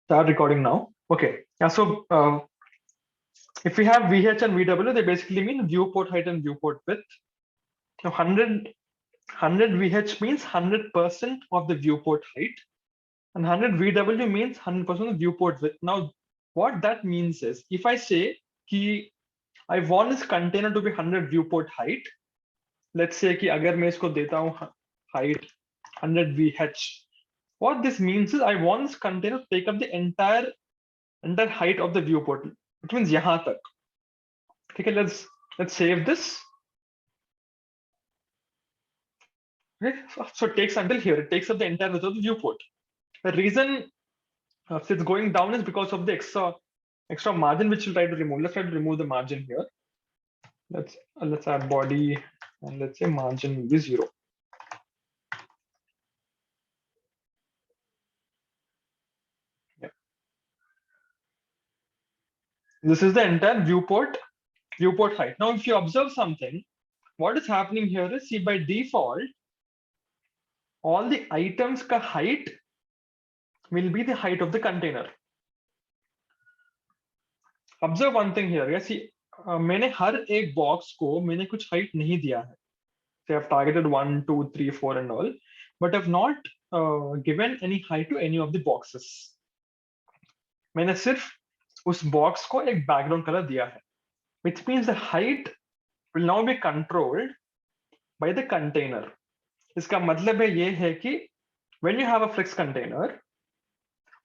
Start recording now. Okay. So if we have VH and VW, they basically mean viewport height and viewport width. Now 100 VH means 100% of the viewport height, and 100 VW means 100% of the viewport width. Now, what that means is, if I say कि I want this container to be 100 viewport height, let's say कि अगर मैं इसको देता हूँ height 100 VH, what this means is I want this container to take up the entire height of the viewport. It means यहाँ तक. Okay, let's save this. Okay, so it takes until here. It takes up the entire width of the viewport. The reason it's going down is because of the extra margin which we'll try to remove. Let's try to remove the margin here. Let's add body and let's say margin will be 0. Yeah. This is the entire viewport height. Now, if you observe something, what is happening here is, see, by default, all the items ka height will be the height of the container. Observe one thing here. Yeah, see, मैंने हर एक box को मैंने कुछ height नहीं दिया है. So I've targeted 1, 2, 3, 4 and all, but I've not given any height to any of the boxes. मैंने सिर्फ उस बॉक्स को एक बैकग्राउंड कलर दिया है, which means the height will now be controlled by the container. इसका मतलब है ये है कि when you have a flex container,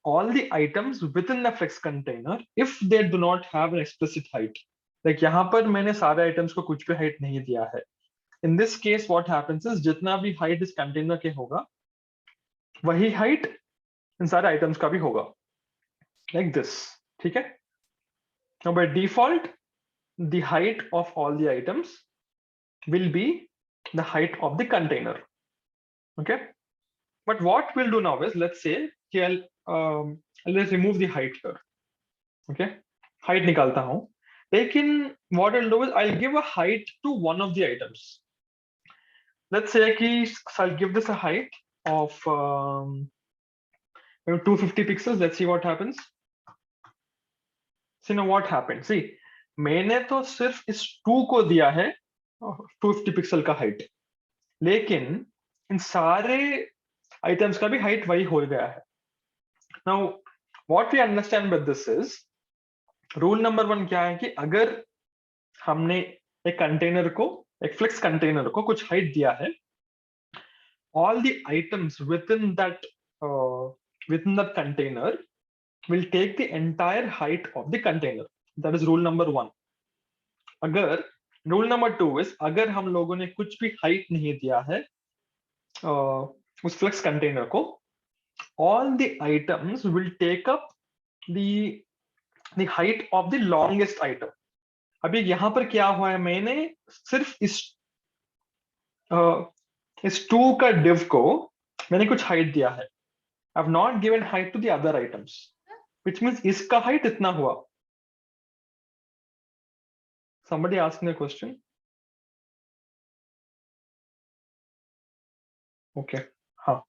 all the items within the flex container, if they do not have an explicit height, like यहाँ पर मैंने सारे items को कुछ भी height नहीं दिया है. In this case, what happens is जितना भी height इस container के होगा, वही height इन सारे items का भी होगा, like this. ठीक है? Now by default, the height of all the items will be the height of the container. Okay? But what we'll do now is, let's say let's remove the height here. Okay? Height निकालता हूँ. लेकिन what I'll do is I'll give a height to one of the items. Let's say कि I'll give this a height of 250 pixels. Let's see what happens. See now what happened. See, मैंने तो सिर्फ इस 2 को दिया है 250 pixel का height, लेकिन इन सारे आइटम्स का भी हाइट वही हो गया है. Now what we understand with this is, rule number 1 क्या है कि अगर हमने एक कंटेनर को, एक फ्लेक्स कंटेनर को कुछ हाइट दिया है, all the items within that container will take the entire height of the container. That is rule number 1. अगर rule number 2 is, अगर हम लोगों ने कुछ भी height नहीं दिया है उस flex container को, all the items will take up the height of the longest item. अभी यहाँ पर क्या हुआ है, मैंने सिर्फ इस 2 का div को मैंने कुछ height दिया है. I've not given height to the other items, which means इसका height इतना हुआ. Somebody asked me a question. Okay. Huh.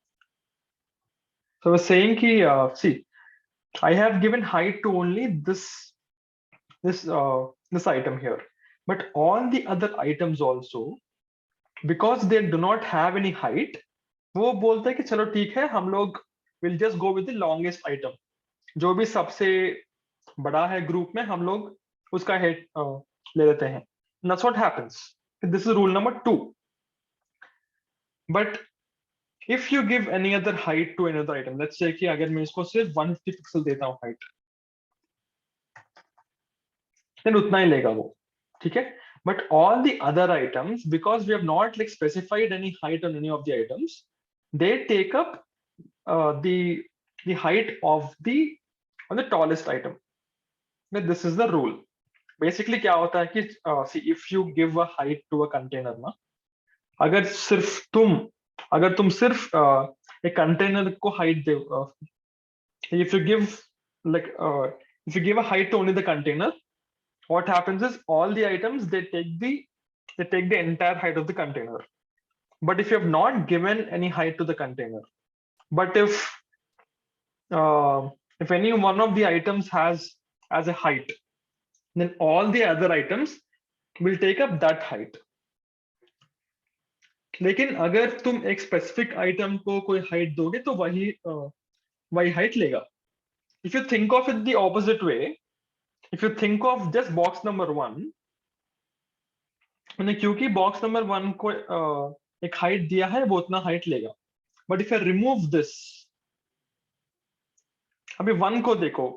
So I was saying ki, see, I have given height to only this item here, but all the other items also, because they do not have any height, वो बोलते हैं कि चलो ठीक है, हम लोग will just go with the longest item. जो भी सबसे बड़ा है ग्रुप में, हम लोग उसका height ले लेते हैं. And that's what happens. This is rule number 2. But if you give any other height to another item, let's say कि अगर मैं इसको सिर्फ 150 पिक्सल देता हूँ height, then उतना ही लेगा वो. ठीक है? But all the other items, because we have not like specified any height on any of the items, they take up the height of the tallest item. But this is the rule. Basically क्या होता है कि see, if you give a height to a container ना, अगर तुम सिर्फ एक container को height they, if you give a height to only the container, what happens is all the items they take the entire height of the container. But if you have not given any height to the container, but if If any one of the items has as a height, then all the other items will take up that height. लेकिन अगर तुम एक specific item को कोई height दोगे तो वही height लेगा. If you think of it the opposite way, if you think of just box number 1, मैंने क्योंकि बॉक्स नंबर 1 को एक हाइट दिया है वो उतना हाइट लेगा. But if I remove this, अभी 1 को देखो,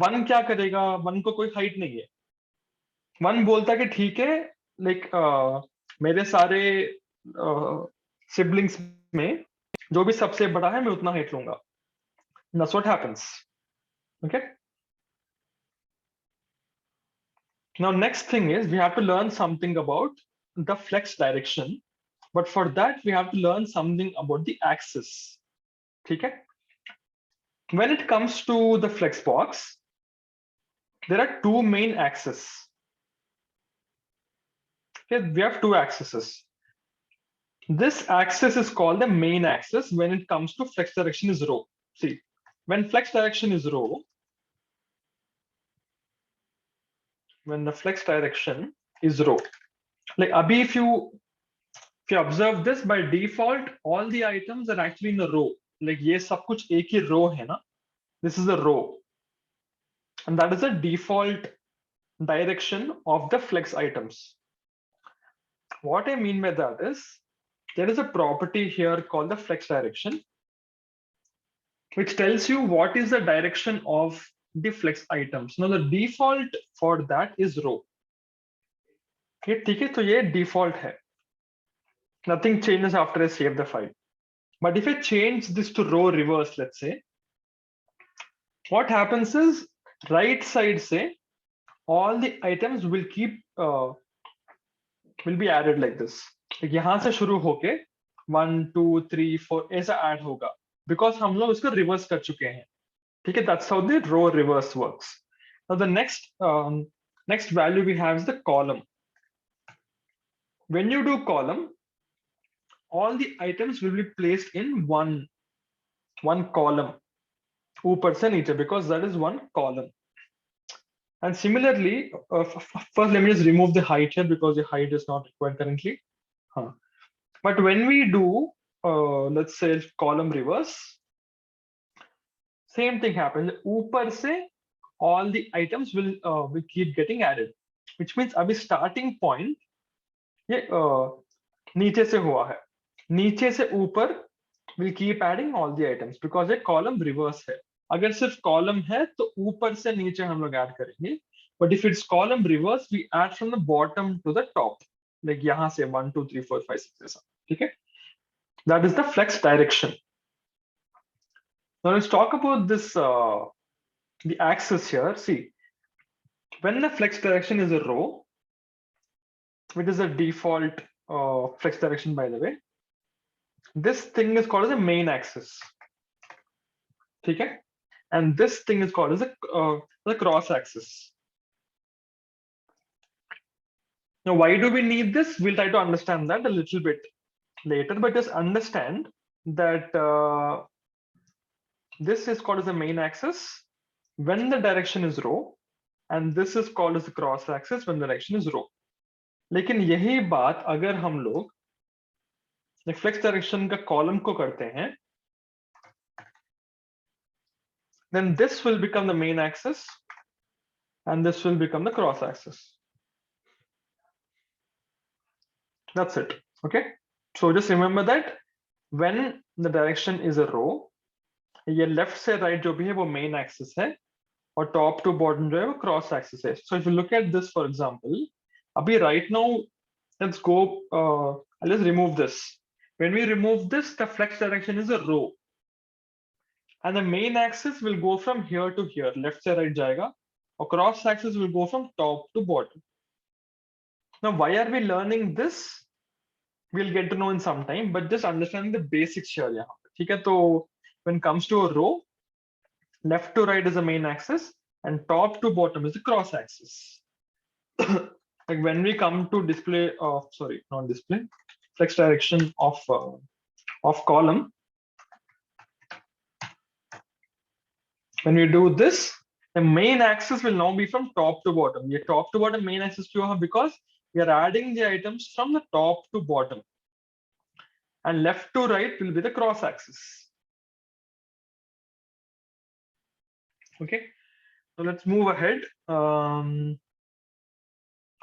1 क्या करेगा? 1 को कोई हाइट नहीं है. 1 बोलता कि ठीक है, लाइक मेरे सारे सिबलिंग्स में जो भी सबसे बड़ा है मैं उतना हाइट लूंगा. That's what happens. Okay. Now next thing is we have to learn something about the flex direction, but for that we have to learn something about the axis. Okay. When it comes to the flex box, there are two main axes. Okay, we have two axes. This axis is called the main axis when it comes to flex direction is row. See, when flex direction is row, when the flex direction is row, like abhi if you observe this, by default all the items are actually in a row. Like ye sab kuch ek hi row hai na, this is a row, and that is the default direction of the flex items. What I mean by that is there is a property here called the flex direction, which tells you what is the direction of the flex items. Now the default for that is row. Okay, ठीक है, तो ये default है. Nothing changes after I save the file. But if I change this to row reverse, let's say, what happens is right side say all the items will be added like this. यहाँ से शुरू होके 1 2 3 4 ऐसा add होगा, because हम लोग उसको reverse कर चुके हैं. ठीक है, that's how the row reverse works. Now the next value we have is the column. When you do column, all the items will be placed in one column, ऊपर से नीचे, because that is one column. And similarly, first let me just remove the height here because the height is not required currently. But when we do, let's say column reverse, same thing happens. ऊपर से all the items will keep getting added, which means अभी starting point ये नीचे से हुआ है, नीचे से ऊपर will keep adding all the items because ये column reverse है. अगर सिर्फ column है तो ऊपर से नीचे हम लोग add करेंगे, but if it's column reverse we add from the bottom to the top, like यहाँ से 1 2 3 4 5 6 ऐसा. ठीक है, that is the flex direction. Now let's talk about this the axis here. See, when the flex direction is a row, which is a default flex direction by the way, this thing is called as the main axis. Okay, and this thing is called as the cross axis. Now why do we need this? We'll try to understand that a little bit later, but just understand that this is called as the main axis when the direction is row, and this is called as the cross axis when the direction is row. लेकिन यही बात अगर हम लोग flex direction का column को करते हैं, then this will become the main axis and this will become the cross axis. That's it. Okay, so just remember that when the direction is a row, ये लेफ्ट से right जो भी है वो मेन एक्सिस है और top to bottom जो है वो क्रॉस एक्सिस है. So if you look at this for example, अभी right now let's go, let's remove this. When we remove this, the flex direction is a row, and the main axis will go from here to here, left से right जाएगा, और cross axis will go from top to bottom. Now, why are we learning this? We'll get to know in some time, but just understanding the basics here यहाँ पे. ठीक है, तो when it comes to a row, left to right is the main axis, and top to bottom is the cross axis. Like when we come to display of, sorry, not display, flex direction of column, when we do this, the main axis will now be from top to bottom. ये top to bottom main axis क्यों है? Because we are adding the items from the top to bottom, and left to right will be the cross axis. Okay, so let's move ahead.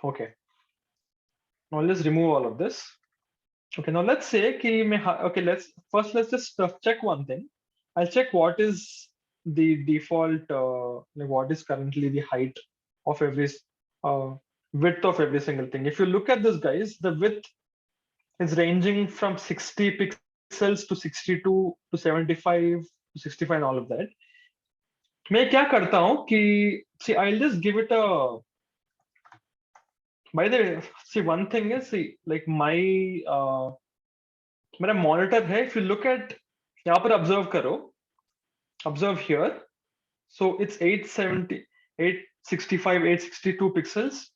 Okay, now let's remove all of this. Okay, now let's say okay, let's just check one thing. I'll check what is the default, like what is currently the height of every width of every single thing. If you look at this, guys, the width is ranging from 60 pixels to 62 to 75 to 65 and all of that. मैं क्या करता हूँ कि see, I'll just give it a, by the way, see, one thing is, see, like my मेरा monitor है, if you look at, यहाँ पर observe करो, observe here, so it's 870, 865, 862 pixels.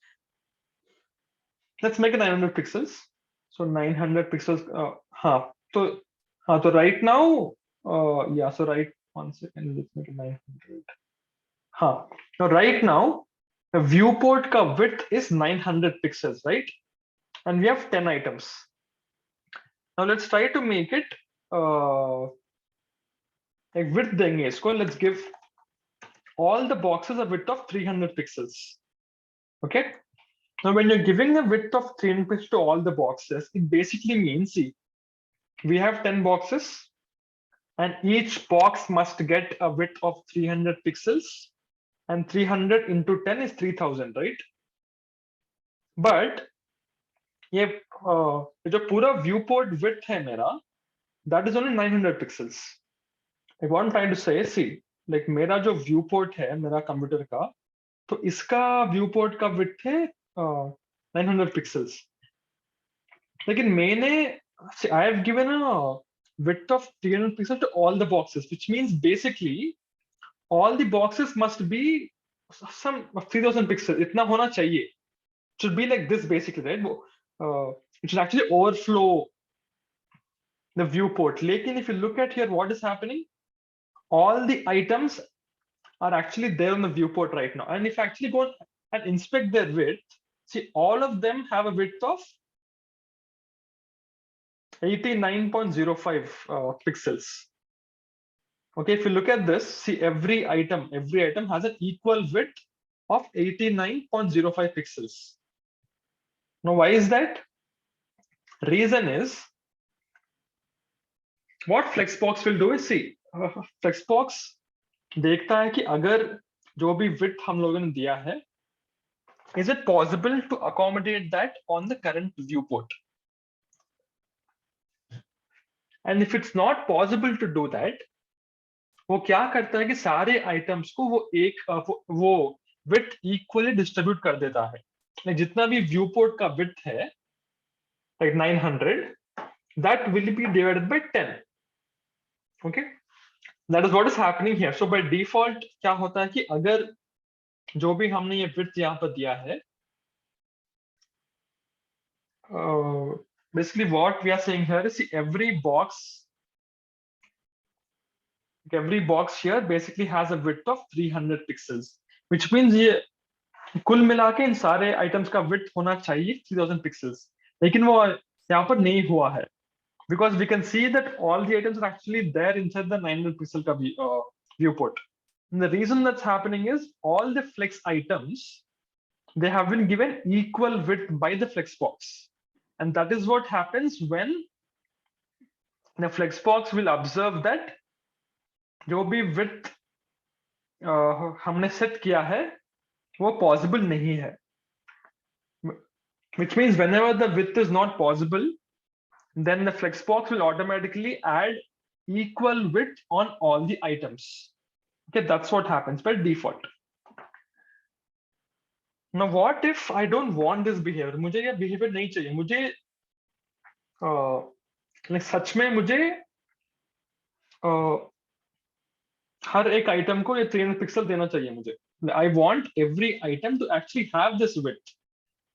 Let's make it 900 pixels. So 900 pixels. So right now, yeah. So right, 1 second. Let's make it 900. Now right now, the viewport ka width is 900 pixels, right? And we have 10 items. Now let's try to make it like width देंगे इसको. Let's give all the boxes a width of 300 pixels. Okay. Now, when you're giving a width of 300 pixels to all the boxes, it basically means, see, we have 10 boxes, and each box must get a width of 300 pixels, and 300 into 10 is 3000, right? But ये जो पूरा viewport width है मेरा, that is only 900 pixels. Like what I'm trying to say, see, like मेरा जो viewport है मेरा computer का, तो इसका viewport का width है 900 pixels. लेकिन मैंने, I have given a width of 300 pixels to all the boxes, which means basically all the boxes must be some 3000 pixels. इतना होना चाहिए. It should be like this basically, right? It should actually overflow the viewport. लेकिन if you look at here, what is happening? All the items are actually there on the viewport right now. And if I actually go and inspect their width, see, all of them have a width of 89.05 pixels. Okay, if you look at this, see, every item has an equal width of 89.05 pixels. Now, why is that? Reason is, what Flexbox will do is, see, Flexbox देखता है कि अगर जो भी width हम लोगों ने दिया है, is it possible to accommodate that on the current viewport? And if it's not possible to do that, वो क्या करता है कि सारे आइटम्स को वो width equally distribute कर देता है. like जितना भी viewport का width है, like 900, that will be divided by 10. Okay, that is what is happening here. So by default क्या होता है कि अगर जो भी हमने ये width यहाँ पर दिया है, basically what we are saying here is, see, every box here basically has a width of 300 pixels, which means ये कुल मिला के इन सारे आइटम्स का width होना चाहिए 3000 pixels. लेकिन वो यहाँ पर नहीं हुआ है, because we can see that all the items are actually there inside the 900 pixel ka viewport. And the reason that's happening is all the flex items, they have been given equal width by the Flexbox. And that is what happens when the Flexbox will observe that जो भी width हमने set किया है वो possible नहीं है. Which means whenever the width is not possible, then the Flexbox will automatically add equal width on all the items. Okay, that's what happens by default. Now, what if I don't want this behavior? मुझे ये behavior नहीं चाहिए. मुझे like सच में मुझे हर एक item को ये 300 pixel देना चाहिए मुझे. I want every item to actually have this width.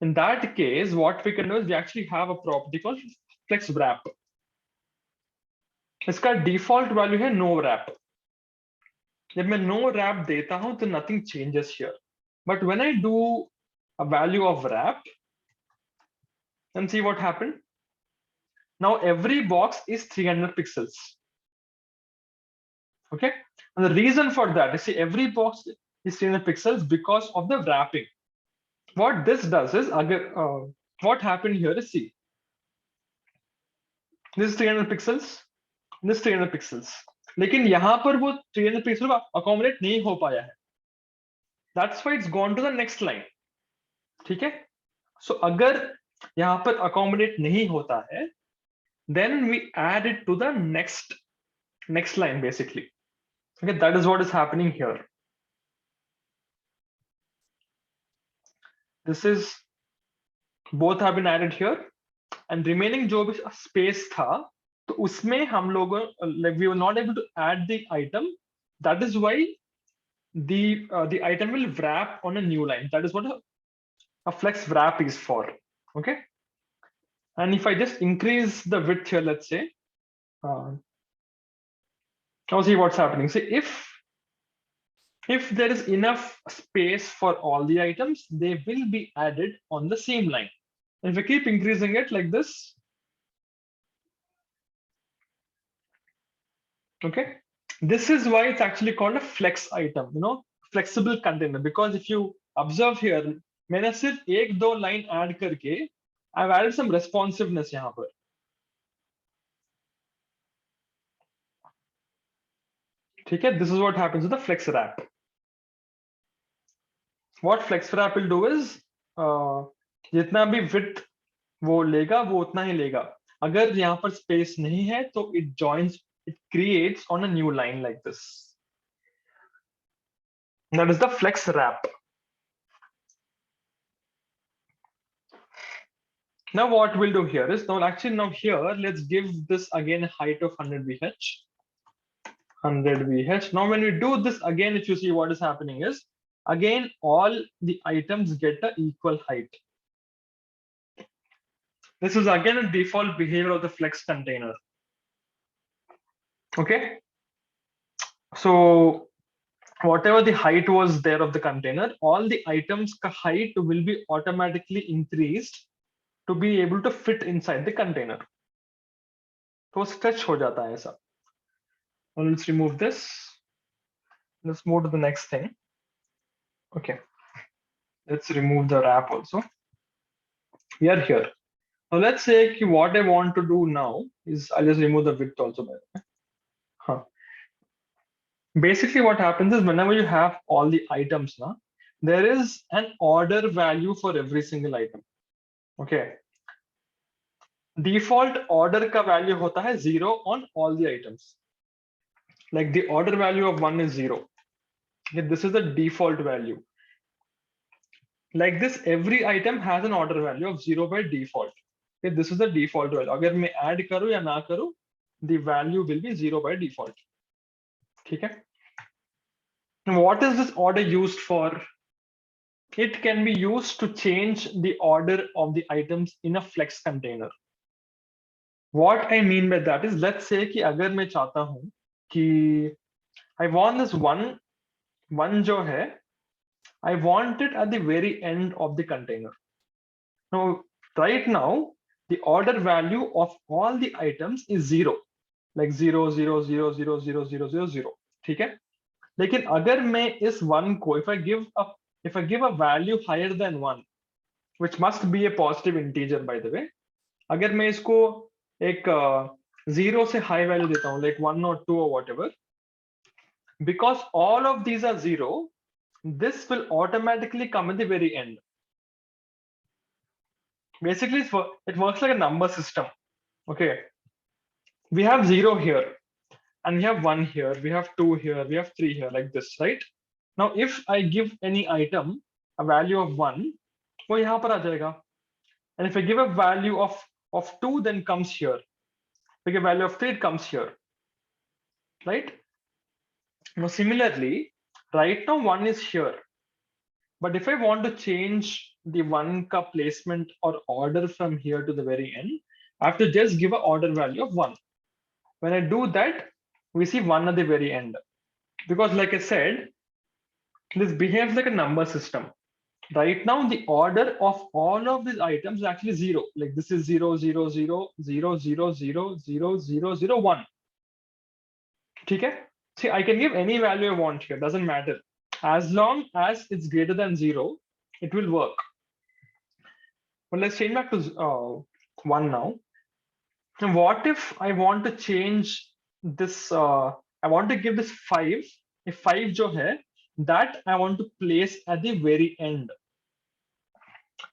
In that case, what we can do is we actually have a property called flex wrap. इसका default value है no wrap. जब मैं no wrap देता हूं तो nothing changes here. But when I do a value of wrap, then see what happened. Now every box is 300 pixels. Okay, and the reason for that, you see, every box is 300 pixels because of the wrapping. What this does is, what happened here is, see, this is 300 pixels, this is 300 pixels, लेकिन यहाँ पर वो 300 pixels को accommodate नहीं हो पाया है. That's why it's gone to the next line. ठीक है? So अगर यहाँ पर accommodate नहीं होता है, then we add it to the next line basically. Okay, that is what is happening here. This is, both have been added here, and remaining जो भी space था, तो उसमें हम लोगों, like we were not able to add the item. That is why the item will wrap on a new line. That is what a flex wrap is for. Okay, and if I just increase the width here, let's say, now see what's happening. See, if there is enough space for all the items, they will be added on the same line. If we keep increasing it like this, okay, this is why it's actually called a flex item, you know, flexible container. Because if you observe here, मैंने सिर्फ एक दो line add करके I've added some responsiveness यहाँ पर. ठीक है, this is what happens with the flex wrap. What flex wrap will do is, जितना भी width वो लेगा वो उतना ही लेगा. अगर यहाँ पर space नहीं है तो it creates on a new line like this. That is the flex wrap. Now what we'll do here is, now here, let's give this again a height of 100 VH. 100 VH. Now when we do this again, if you see what is happening is, again, all the items get an equal height. This is again a default behavior of the flex container. Okay. So whatever the height was there of the container, all the items ka height will be automatically increased to be able to fit inside the container. तो stretch हो जाता है ऐसा. Now let's remove this. Let's move to the next thing. Okay. Let's remove the wrap also. We are here. Now let's say what I want to do now is I'll just remove the width also. Huh. Basically what happens is, whenever you have all the items now, there is an order value for every single item. Okay. Default order ka value hota hai 0 on all the items. Like the order value of 1 is 0. Okay, this is the default value. Like this, every item has an order value of 0 by default. Okay, this is the default value. Agar मैं add करूँ या ना करूँ, the value will be 0 by default. ठीक है? What is this order used for? It can be used to change the order of the items in a flex container. What I mean by that is, let's say कि अगर मैं चाहता हूँ कि I want this one जो है, I want it at the very end of the container. Now, right now, the order value of all the items is 0, like 0, 0, 0, 0, 0, 0, 0, 0. ठीक है? लेकिन अगर मैं इस 1 को, if I give a value higher than 1, which must be a positive integer by the way, अगर मैं इसको एक 0 से high value देता हूँ, like 1 or 2 or whatever, because all of these are 0, this will automatically come at the very end. Basically, it works like a number system. Okay, we have 0 here, and we have 1 here, we have 2 here, we have 3 here, like this, right? Now, if I give any item a value of 1, वो यहाँ पर आ जाएगा. And if I give a value of 2, then comes here. If I give a value of 3, it comes here, right? Now, similarly, right now 1 is here. But if I want to change the 1 ka placement or order from here to the very end, I have to just give an order value of 1. When I do that, we see 1 at the very end. because like I said, this behaves like a number system. Right now, the order of all of these items is actually zero. Like this is 0, 0, 0, 0, 0, 0, 0, 0, 0, 1. Okay? See, I can give any value I want here, doesn't matter. As long as it's greater than 0, it will work. But let's change back to 1 now. And what if I want to change this, I want to give this 5, if 5 jo hai, that I want to place at the very end.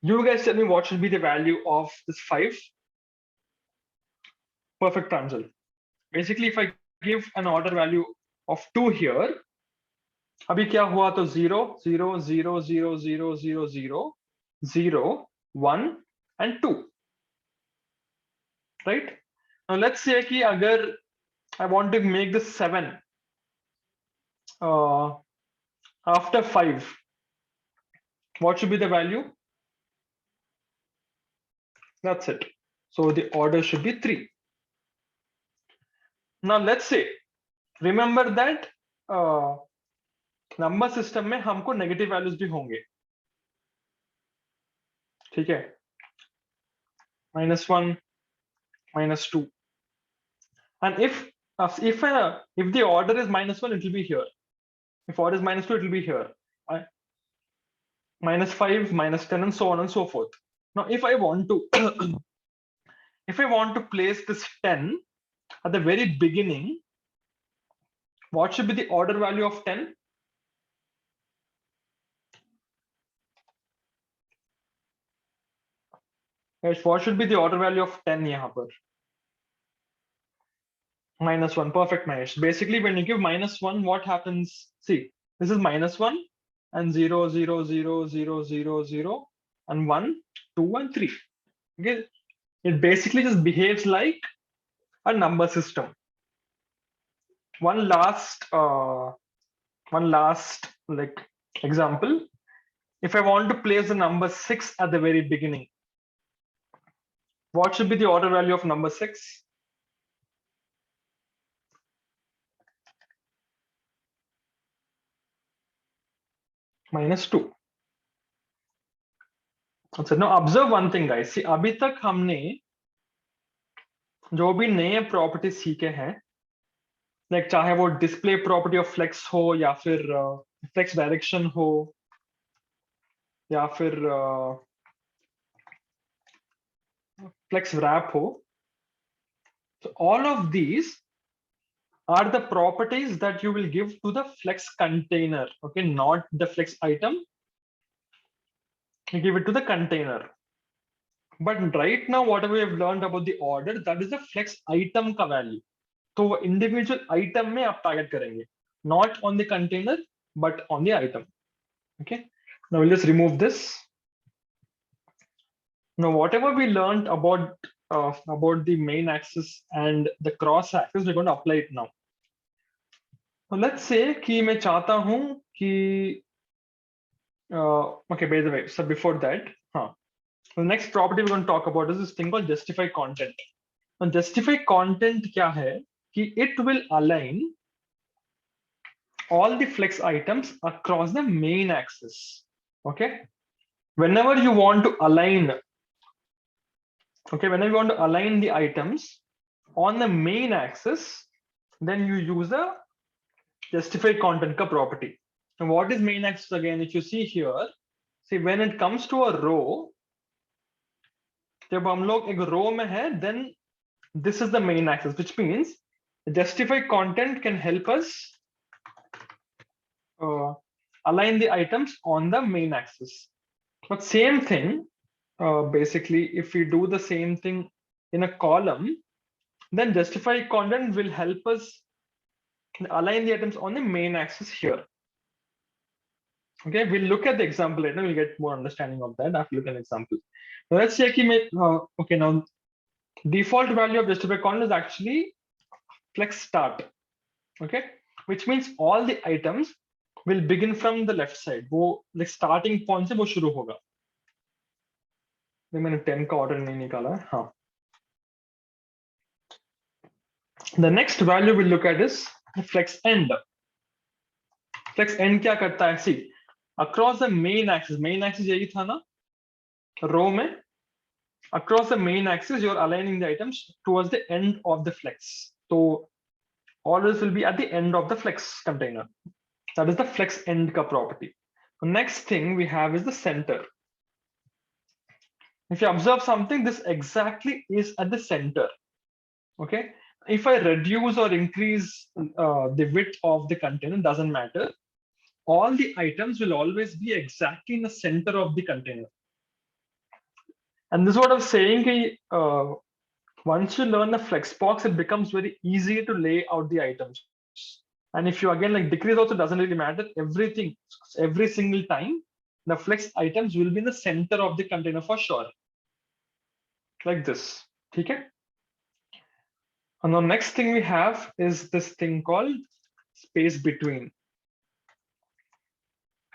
You guys tell me what should be the value of this 5. Perfect, Pranjal. Basically, if I give an order value of 2 here, अभी क्या हुआ तो 0, 0, 0, 0, 0, 0, 0, 0, 1 and 2. Right? Now let's say कि अगर I want to make this 7 after 5, what should be the value? That's it. So the order should be 3. Now let's say, remember that number system में हमको negative values भी होंगे, ठीक है, -1, -2, and if the order is -1, it will be here. If order is -2, it will be here. -5, -10, and so on and so forth. Now, if I want to if I want to place this 10 at the very beginning, what should be the order value of 10? Yes, what should be the order value of 10 yahan par? -1. Perfect, Mahesh. Basically, when you give -1, what happens? See, this is -1 and 0, 0, 0, 0, 0, 0, and 1, 2, and 3. Okay, it basically just behaves like a number system. One last like example. If I want to place the number 6 at the very beginning, what should be the order value of number 6? -2. अच्छा, now observe one thing, guys. See, अभी तक हमने जो भी नए property सीखे हैं, like चाहे वो डिस्प्ले प्रॉपर्टी ऑफ फ्लेक्स हो, या फिर फ्लेक्स डायरेक्शन हो, या फिर फ्लेक्स रैप हो, so all of these are the properties that you will give to the flex container. Okay, not the flex item, you give it to the container. But right now, whatever we have learned about the order, that is the flex item का value. तो वो individual item में आप target करेंगे, not on the container, but on the item. Okay, now we'll just remove this. Now, whatever we learned about the main axis and the cross axis, we're going to apply it now. So let's say कि मैं चाहता हूं कि okay, by the way, so before that, the next property we're going to talk about is this thing called justify content. And justify content क्या है कि it will align all the flex items across the main axis. Okay, whenever you want to align, whenever you want to align the items on the main axis, then you use the justify content ka property. And what is main axis again? If you see here, see when it comes to a row, जब हम लोग एक row में है, then this is the main axis, which means the justify content can help us align the items on the main axis. But same thing, basically, if we do the same thing in a column, then justify content will help us align the items on the main axis here. Okay, we'll look at the example later. We'll get more understanding of that after looking at an example. Now let's say okay, now default value of justify content is actually flex start. Okay, which means all the items will begin from the left side. वो like starting point से वो शुरू होगा. मैंने 10 का order नहीं निकाला. हाँ. The next value we'll look at is the flex end. Flex end क्या करता है, see across the main axis यही था ना रो में, across the main axis you're aligning the items towards the end of the flex, so always will be at the end of the flex container. That is the flex end ka property. The next thing we have is the center. If you observe something, this exactly is at the center. Okay, if I reduce or increase the width of the container, doesn't matter, all the items will always be exactly in the center of the container. And this is what I'm saying, once you learn the flex box, it becomes very easy to lay out the items. And if you again like decrease also, doesn't really matter, everything, every single time the flex items will be in the center of the container for sure, like this. Okay. And the next thing we have is this thing called space between.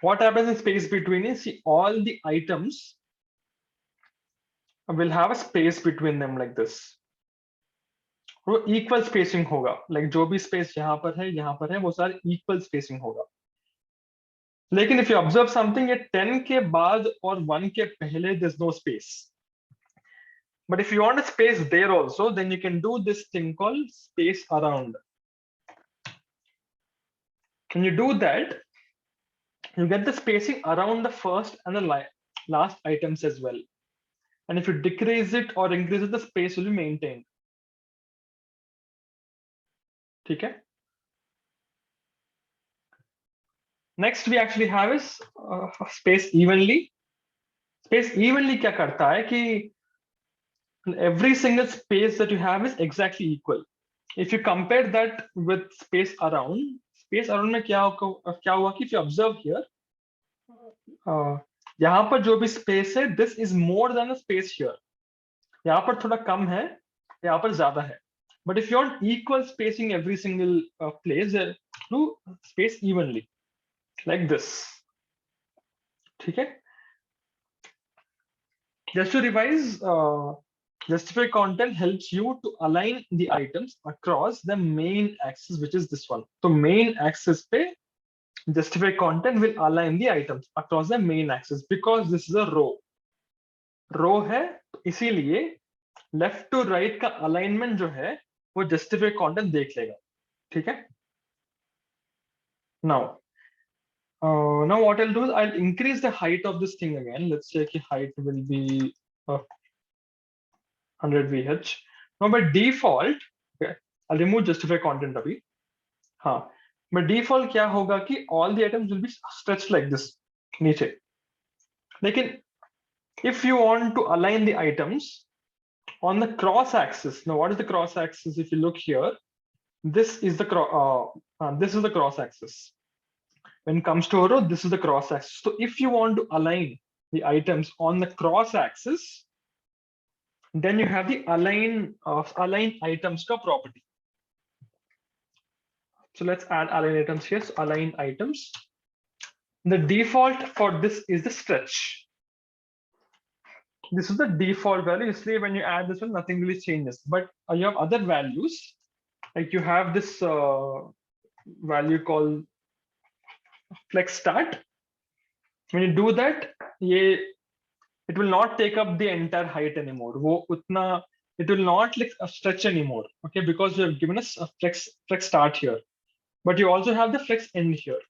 What happens in space between is, see, all the items will have a space between them like this. वो equal spacing होगा, like जो भी space यहाँ पर है वो सारे equal spacing होगा. लेकिन इफ यू ऑब्जर्व समथिंग, ये 10 के बाद और 1 के पहले there is no space. But if you want a space there also, then you can do this thing called space around. When you do that, you get the spacing around the first and the last items as well. And if you decrease it or increase it, the space will be maintained. ठीक है. Next we actually have is space evenly. Space evenly क्या करता है कि every single space that you have is exactly equal. If you compare that with space around में क्या हुआ कि if you observe here, यहाँ पर जो भी space है, this is more than the space here. यहाँ पर थोड़ा कम है, यहाँ पर ज्यादा है. But if you want equal spacing every single place, do space evenly like this. ठीक है. Just to revise, justify content helps you to align the items across the main axis, which is this one. So main axis पे justify content will align the items across the main axis because this is a row. Row है, इसीलिए left to right का alignment जो है वो justify content देख लेगा. ठीक है. Now what I'll do is I'll increase the height of this thing again. Let's say कि height will be 100 VH. Now by default, okay, I'll remove justify content अभी. हाँ, by default क्या होगा कि all the items will be stretched like this नीचे. लेकिन if you want to align the items on the cross axis, now what is the cross axis? If you look here, this is the cross axis. When it comes to a row, this is the cross axis. So if you want to align the items on the cross axis, then you have the align items ka property. So let's add align items here. So align items. The default for this is the stretch. This is the default value. Usually when you add this one, nothing really changes. But you have other values. Like you have this value called flex start. When you do that, it will not take up the entire height anymore. It will not like stretch anymore. Okay, because you have given us a flex start here, but you also have the flex end here.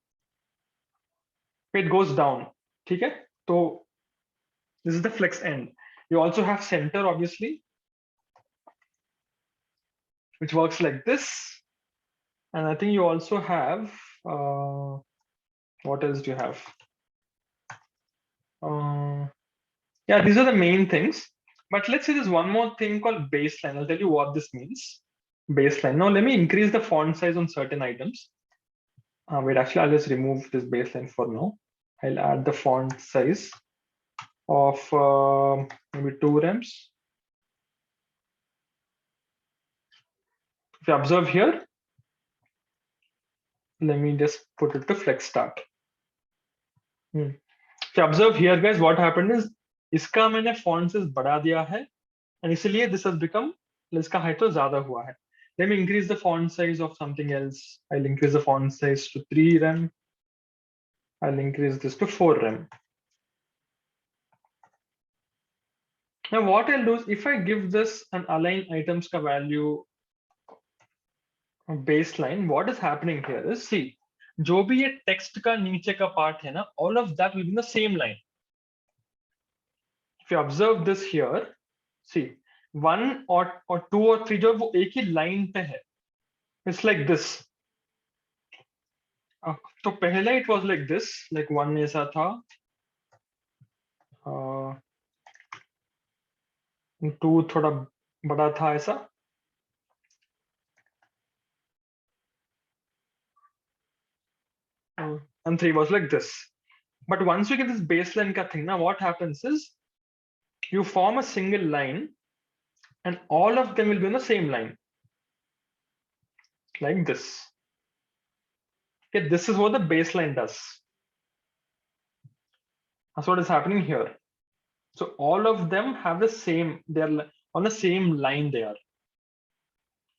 It goes down. Okay, so this is the flex end. You also have center, obviously, which works like this. And I think you also have what else do you have? Yeah, these are the main things. But let's say there's one more thing called baseline. I'll tell you what this means. Baseline. Now let me increase the font size on certain items. Wait, actually, I'll just remove this baseline for now. I'll add the font size of maybe 2 rems. If you observe here, let me just put it to flex start. If you observe here, guys, what happened is इसका मैंने font size बढ़ा दिया है, and इसलिए this has become, इसका height तो ज़्यादा हुआ है. Let me increase the font size of something else. I'll increase the font size to 3 rem. I'll increase this to 4 rem. Now what I'll do is if I give this an align items ka value baseline, what is happening here is, see, जो भी ये text का नीचे का part है ना, all of that will be in the same line. If you observe this here, see, 1 or 2 or 3 जो वो एक ही line पे है. It's like this. तो पहले it was like this, like 1 ऐसा था, 2 थोड़ा बड़ा था ऐसा, and 3 was like this. But once you get this baseline ka thing, now what happens is you form a single line and all of them will be in the same line, like this. Okay, this is what the baseline does. That's what is happening here. So all of them have the same, they're on the same line there.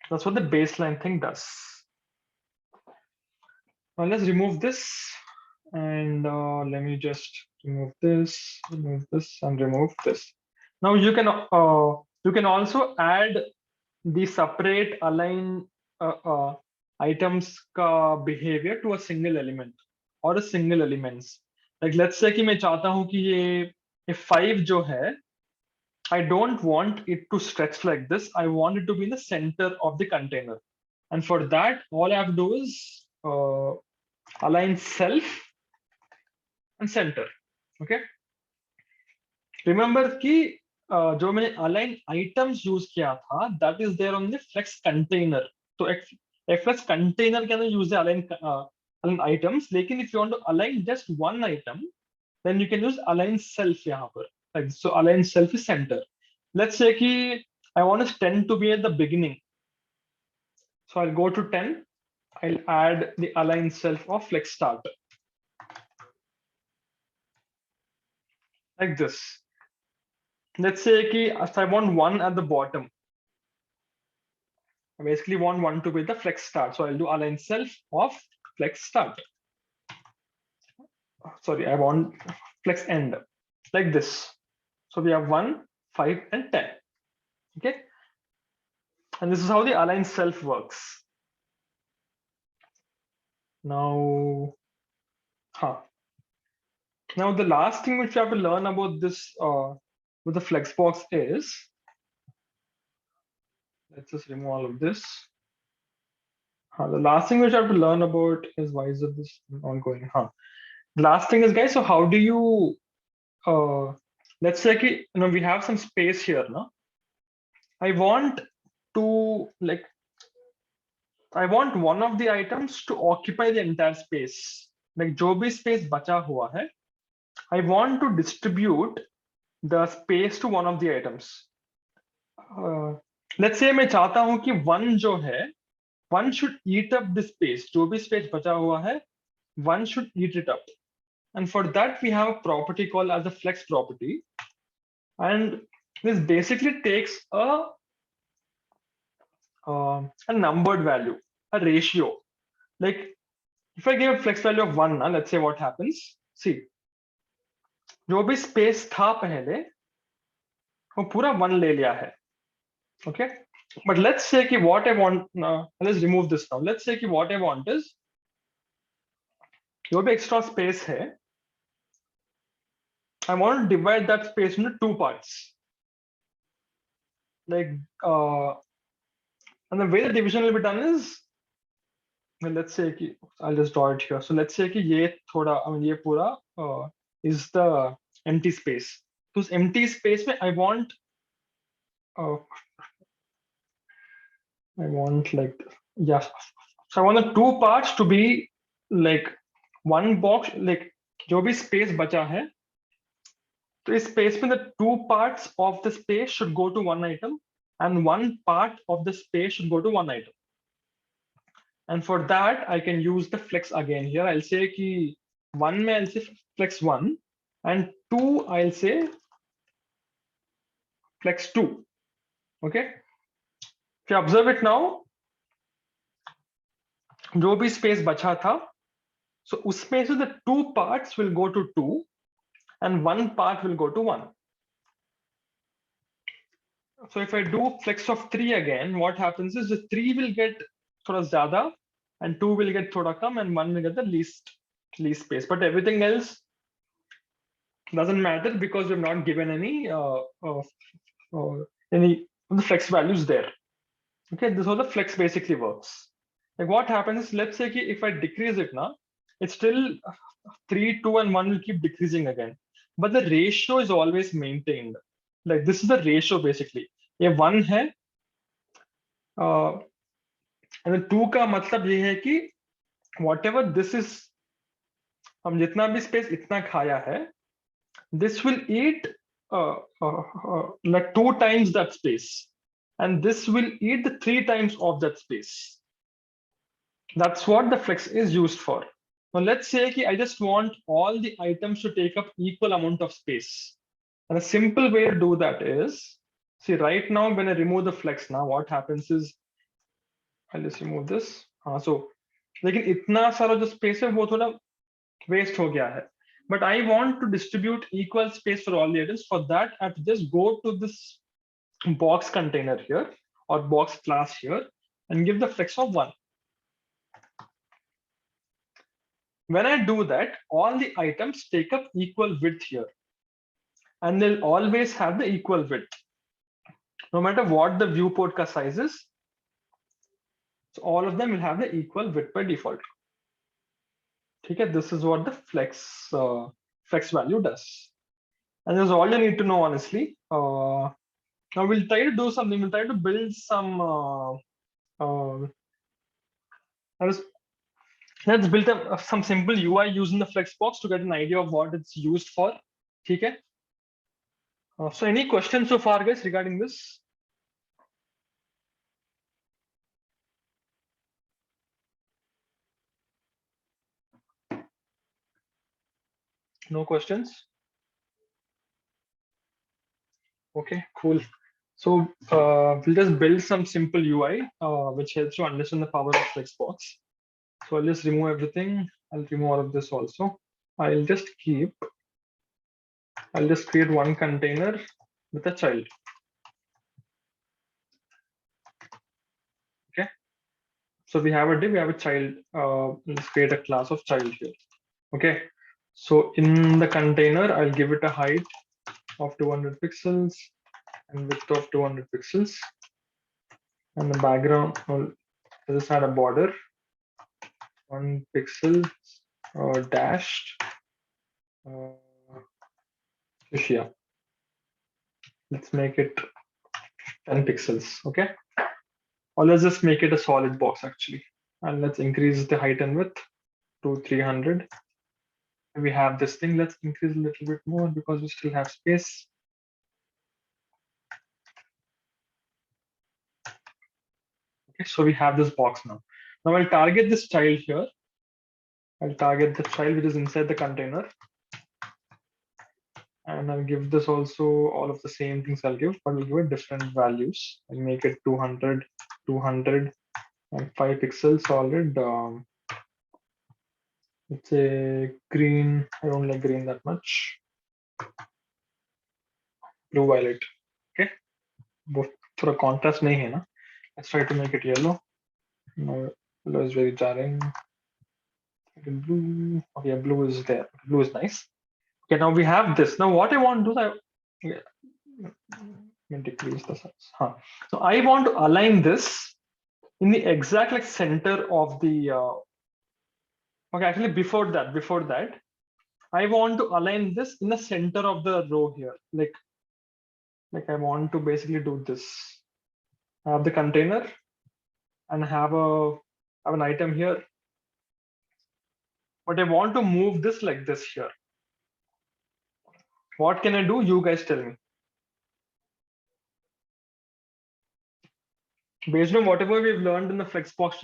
That's what the baseline thing does. Now let's remove this, and let me just remove this, and remove this. Now you can also add the separate align items का behavior to a single element or a single elements. Like let's say कि मैं चाहता हूँ कि ये 5 जो है, I don't want it to stretch like this. I want it to be in the center of the container. And for that, all I have to do is align self and center. Okay. Remember कि जो मैंने align items use किया था, that is there on the flex container. So flex container के अंदर use the align items. लेकिन if you want to align just one item, then you can use align self यहाँ पर. Like, so align self is center. Let's say कि I want this 10 to be at the beginning. So I'll go to 10. I'll add the align self of flex start. Like this. Let's say कि I want 1 at the bottom. I basically want 1 to be the flex start. So I'll do align self of flex start. Sorry, I want flex end. Like this. So we have 1, 5, and 10. Okay. And this is how the align self works. Now, now the last thing which you have to learn about this with the flexbox is, let's just remove all of this. The last thing which you have to learn about is, why is this ongoing? The last thing is, guys, so how do you let's say we have some space here now. I want to I want one of the items to occupy the entire space. Like जो भी space बचा हुआ है, I want to distribute the space to one of the items. Let's say मैं चाहता हूँ कि one जो है, one should eat up the space. जो भी space बचा हुआ है, one should eat it up. And for that, we have a property called as a flex property. And this basically takes a numbered value, a ratio. Like if I give a flex value of 1, let's say what happens. See, जो भी space था पहले, वो पूरा 1 ले लिया है. Okay. But let's say कि what I want, let's remove this now. Let's say कि what I want is, जो भी extra space है, I want to divide that space into 2 parts. Like, and the way the division will be done is, well, let's say कि, I'll just draw it here. So let's say कि ये थोड़ा, ये पूरा is the empty space. So उस empty space में I want like, yeah. So I want the 2 parts to be like one box, like जो भी space बचा है, तो इस space में the 2 parts of the space should go to one item and 1 part of the space should go to one item. And for that, I can use the flex again. Here I'll say कि 1 में I'll say flex 1 and 2 I'll say flex 2. Okay. If you observe it now, जो भी space बचा था, So उसमें से the two parts will go to 2 and one part will go to 1. So if I do flex of 3 again, what happens is the 3 will get thoda zyada and 2 will get thoda kam and 1 will get the least space. But everything else doesn't matter because we've not given any the flex values there. Okay, this is how the flex basically works. Like what happens is, let's say if I decrease it now, it's still 3, 2, and 1 will keep decreasing again. But the ratio is always maintained. Like this is the ratio basically. ये 1 है and 2 का मतलब ये है कि whatever this is, हम जितना भी space इतना खाया है, this will eat like 2 times that space, and this will eat the 3 times of that space. That's what the flex is used for. Now let's say I just want all the items to take up equal amount of space. And a simple way to do that is, see right now when I remove the flex now, what happens is, I'll just remove this. So लेकिन इतना सारा जो space है वो थोड़ा waste हो गया है. But I want to distribute equal space for all the items. For that, I have to just go to this box container here or box class here and give the flex of 1. When I do that, all the items take up equal width here, and they'll always have the equal width, no matter what the viewport ka size is. So all of them will have the equal width by default. Okay, this is what the flex value does, and that's all you need to know, honestly. Now we'll try to do something. We'll try to build some. Let's build some simple UI using the Flexbox to get an idea of what it's used for. Okay. So any questions so far, guys, regarding this? No questions? Okay, cool. So we'll just build some simple UI, which helps you understand the power of Flexbox. So I'll just remove everything. I'll remove all of this also. I'll just create one container with a child. Okay. So we have a div, we have a child. Let's create a class of child here. Okay. So in the container, I'll give it a height of 200 pixels and width of 200 pixels. And the background, I'll just add a border, 1 pixel dashed fuchsia. Let's make it 10 pixels, okay? Or let's just make it a solid box actually. And let's increase the height and width to 300. We have this thing, let's increase a little bit more because we still have space. Okay, so we have this box now. Now I'll target this child here. I'll target the child which is inside the container. And I'll give this also all of the same things I'll give, but we'll give it different values. I'll make it 200, 200, and 5 pixels solid. Let's say green. I don't like green that much. Blue violet. Okay. Both for a contrast nahi hai na. Let's try to make it yellow. No, yellow is very jarring. Blue. Okay, blue is there. Blue is nice. Okay, now we have this. Now what I want to do is decrease the size. So I want to align this in the exact center of the. Okay, actually before that, I want to align this in the center of the row here. Like I want to basically do this. I have the container and have an item here. But I want to move this like this here. What can I do? You guys tell me. Based on whatever we've learned in the Flexbox,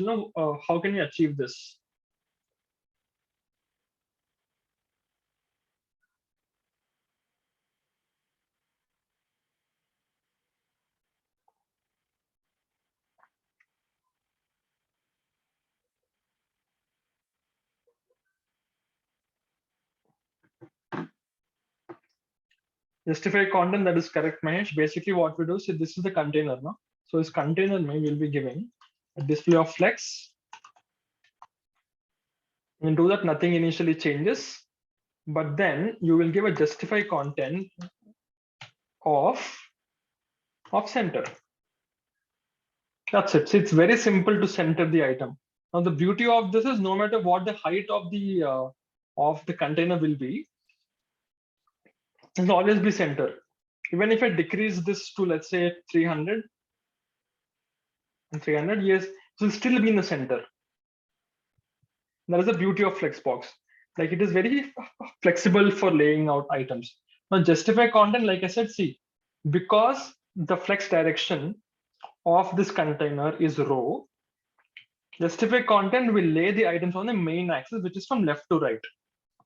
how can we achieve this? Justify content, that is correct, Mahesh. Basically, what we do, see, this is the container, no? So this container may will be giving a display of flex. You do that, nothing initially changes, but then you will give a justify content of center. That's it. So it's very simple to center the item. Now the beauty of this is no matter what the height of the container will be, it will always be center. Even if I decrease this to, let's say, 300 and 300, yes, it will still be in the center. That is the beauty of Flexbox. Like it is very flexible for laying out items. Now justify content, like I said, see, because the flex direction of this container is row, justify content will lay the items on the main axis, which is from left to right.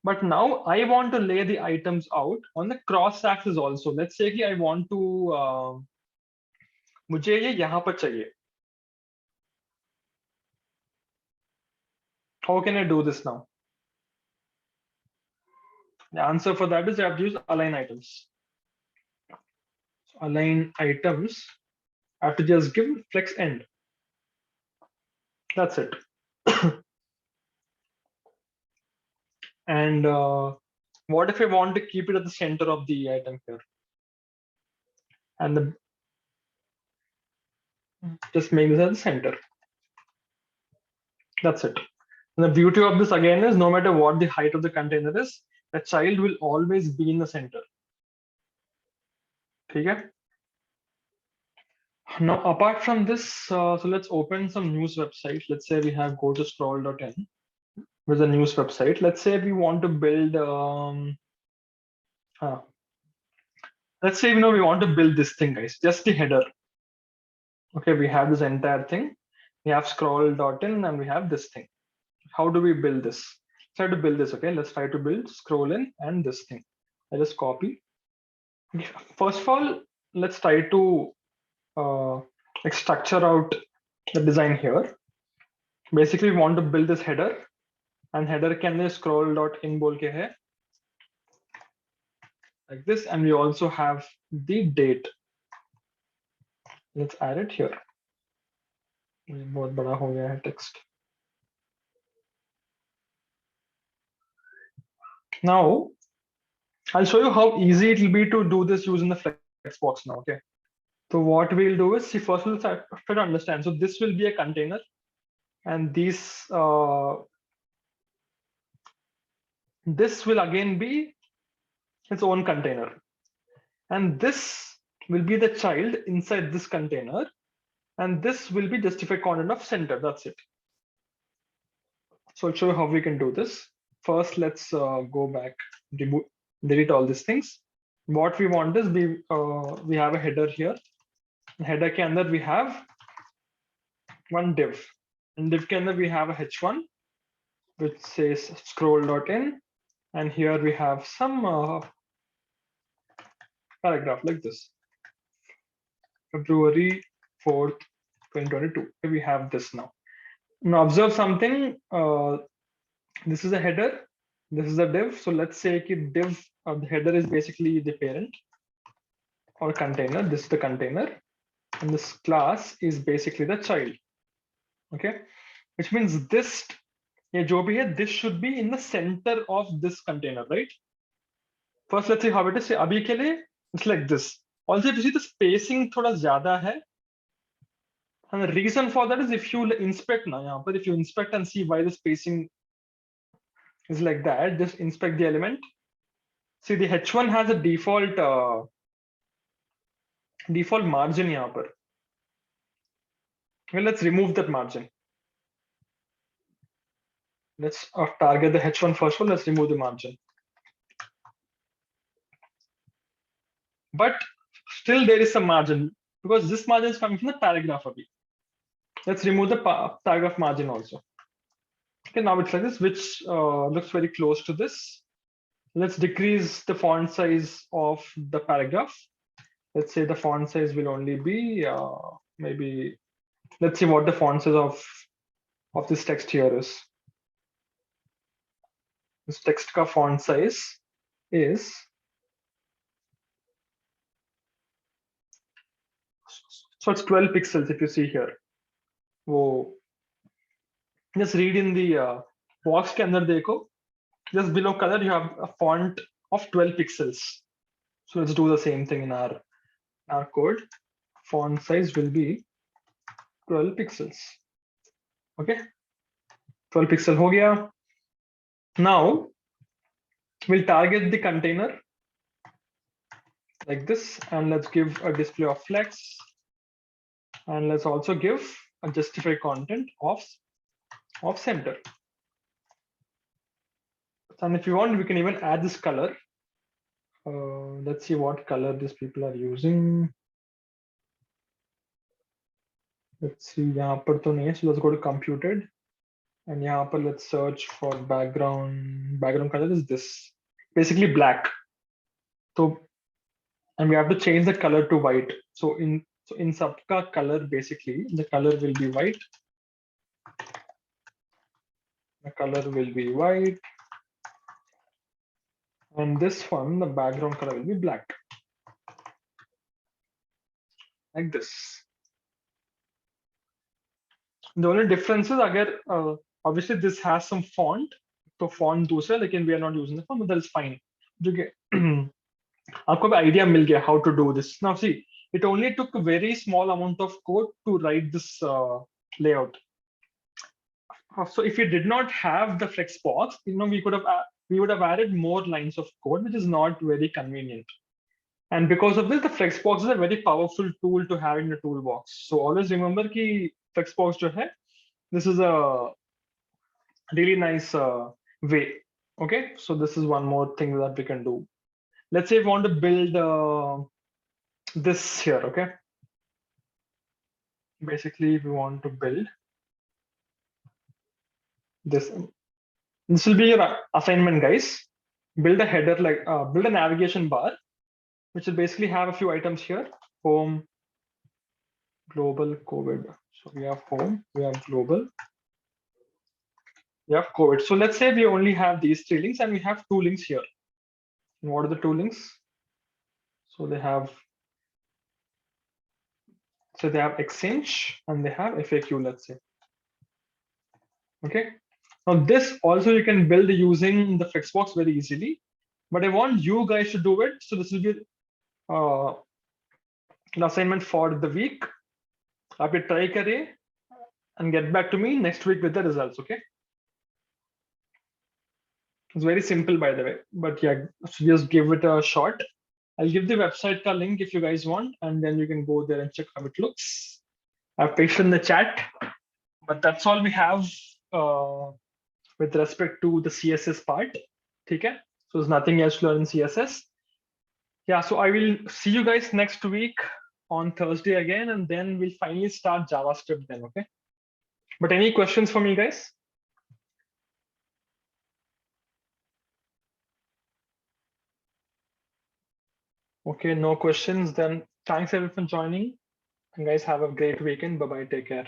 But now I want to lay the items out on the cross axis also. Let's say कि I want to मुझे ये यहाँ पर चाहिए. How can I do this now? The answer for that is I have to use align items. So align items, I have to just give flex end. That's it. And what if I want to keep it at the center of the item here? And just make this at the center. That's it. And the beauty of this again is no matter what the height of the container is, the child will always be in the center. Okay. Now, apart from this, so let's open some news website. Let's say we have go to scroll.in with a news website. Let's say we want to build, let's say, we want to build this thing, guys, just the header. Okay, we have this entire thing. We have scroll.in and we have this thing. How do we build this? Try to build this. Okay, let's try to build scroll in and this thing. I just copy. First of all, let's try to structure out the design here. Basically, we want to build this header, and header can be scroll.in bol ke hai, like this, and we also have the date. Let's add it here. बहुत बड़ा हो गया है text. Now, I'll show you how easy it will be to do this using the Flexbox now. Okay. So what we'll do is, see, first we'll try to understand. So this will be a container, and this will again be its own container, and this will be the child inside this container, and this will be justified content of center. That's it. So I'll show you how we can do this. First, let's go back, delete all these things. What we want is we have a header here. Header ke andar we have one div. In div ke andar we have a h1 which says scroll.in, and here we have some paragraph like this. February 4th, 2022. We have this now. Now observe something. This is a header. This is a div. So let's say div, the header is basically the parent or container. This is the container, and this class is basically the child. Okay, which means this, this should be in the center of this container, right? First, let's see how it is. Abhi ke liye, it's like this. Also, if you see the spacing thoda zyada hai, and the reason for that is if you inspect now, but if you inspect and see why the spacing is like that, just inspect the element. See, the h1 has a default margin yahan par. Well, let's remove that margin. Let's target the h1 first of all. Let's remove the margin. But still there is some margin because this margin is coming from the paragraph. Let's remove the paragraph margin also. Okay, now it's like this, which looks very close to this. Let's decrease the font size of the paragraph. Let's say the font size will only be maybe, let's see what the font size of this text here is. This text ka font size is So it's 12 pixels if you see here. वो just read in the box के अंदर देखो. Just below color you have a font of 12 pixels. So let's do the same thing in our code. Font size will be 12 pixels. Okay, 12 pixel हो गया. Now we'll target the container like this, and let's give a display of flex, and let's also give a justify content of center. And if you want, we can even add this color. Let's see what color these people are using. Let's see, यहाँ पर तो नहीं है, so let's go to computed, and यहाँ पर let's search for background. Background color is this, basically black. So, and we have to change the color to white. So in सबका color, basically the color will be white. The color will be white, and this one, the background color will be black, like this. The only difference is, अगर obviously this has some font, तो font दूसरा, लेकिन we are not using the font, but that is fine. आपको भी idea मिल गया how to do this. Now see, it only took a very small amount of code to write this layout. So if we did not have the flex box, we would have added more lines of code, which is not very convenient. And because of this, the flex box is a very powerful tool to have in the toolbox. So always remember कि flex box जो है, this is a really nice way. Okay, so this is one more thing that we can do. Let's say we want to build this here. Okay, basically we want to build this. This will be your assignment, guys. Build a header, like build a navigation bar, which will basically have a few items here: home, global, COVID. So we have home, we have global, we have COVID. So let's say we only have these three links, and we have two links here. And what are the two links? So they have exchange and they have FAQ, let's say. Okay. Now this also you can build using the Flexbox very easily, but I want you guys to do it. So this will be an assignment for the week. आप ये try करिए and get back to me next week with the results. Okay. It's very simple, by the way, but yeah, so just give it a shot. I'll give the website ka link if you guys want, and then you can go there and check how it looks. I've pasted in the chat, but that's all we have with respect to the CSS part. Okay? So there's nothing else to learn in CSS. Yeah, so I will see you guys next week on Thursday again, and then we'll finally start JavaScript then, okay? But any questions for me, guys? Okay, no questions. Then thanks everyone for joining. And guys, have a great weekend. Bye-bye. Take care.